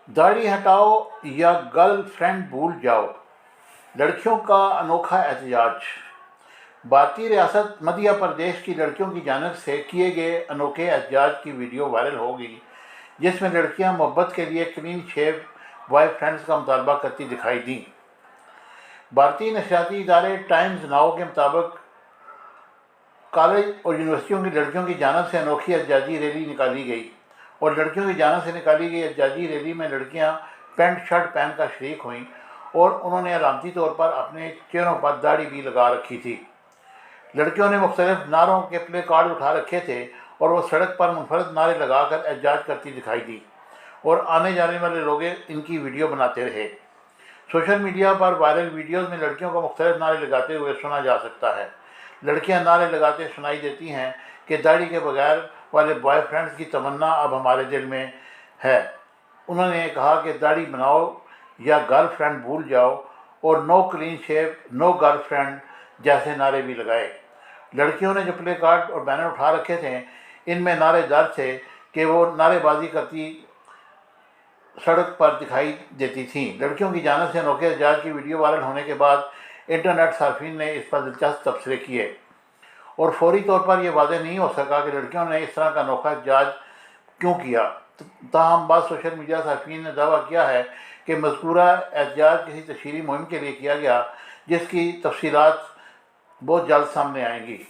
داڑھی ہٹاؤ یا girl friend بھول جاؤ، لڑکیوں کا انوکھا احتجاج۔ بھارتی ریاست مدھیہ پردیش کی لڑکیوں کی جانب سے کیے گئے انوکھے احتجاج کی ویڈیو وائرل ہو گئی، جس میں لڑکیاں محبت کے لیے کلین شیو بوائے فرینڈز کا مطالبہ کرتی دکھائی دیں۔ بھارتی نشریاتی ادارے ٹائمز ناؤ کے مطابق کالج اور یونیورسٹیوں کی لڑکیوں کی جانب سے انوکھی احتجاجی ریلی نکالی گئی، اور لڑکیوں کی جانب سے نکالی گئی احتجاجی ریلی میں لڑکیاں پینٹ شرٹ پہن کر شریک ہوئیں، اور انہوں نے علامتی طور پر اپنے چہروں پر داڑھی بھی لگا رکھی تھی۔ لڑکیوں نے مختلف نعروں کے پلے کارڈ اٹھا رکھے تھے اور وہ سڑک پر منفرد نعرے لگا کر احتجاج کرتی دکھائی دی، اور آنے جانے والے لوگ ان کی ویڈیو بناتے رہے۔ سوشل میڈیا پر وائرل ویڈیوز میں لڑکیوں کو مختلف نعرے لگاتے ہوئے سنا جا سکتا ہے۔ لڑکیاں نعرے لگاتے سنائی دیتی ہیں کہ داڑھی کے بغیر والے بوائے فرینڈز کی تمنا اب ہمارے دل میں ہے۔ انہوں نے کہا کہ داڑھی بناؤ یا گرل فرینڈ بھول جاؤ، اور نو کلین شیو نو گرل فرینڈ جیسے نعرے بھی لگائے۔ لڑکیوں نے جو پلے کارڈ اور بینر اٹھا رکھے تھے، ان میں نعرے درج تھے کہ وہ نعرے بازی کرتی سڑک پر دکھائی دیتی تھیں۔ لڑکیوں کی جانب سے انوکھے احتجاج کی ویڈیو وائرل ہونے کے بعد انٹرنیٹ صارفین نے اس پر دلچسپ تبصرے کیے، اور فوری طور پر یہ واضح نہیں ہو سکا کہ لڑکیوں نے اس طرح کا انوکھا احتجاج کیوں کیا۔ تاہم بعض سوشل میڈیا صارفین نے دعویٰ کیا ہے کہ مذکورہ احتجاج کسی تشہیری مہم کے لیے کیا گیا، جس کی تفصیلات بہت جلد سامنے آئیں گی۔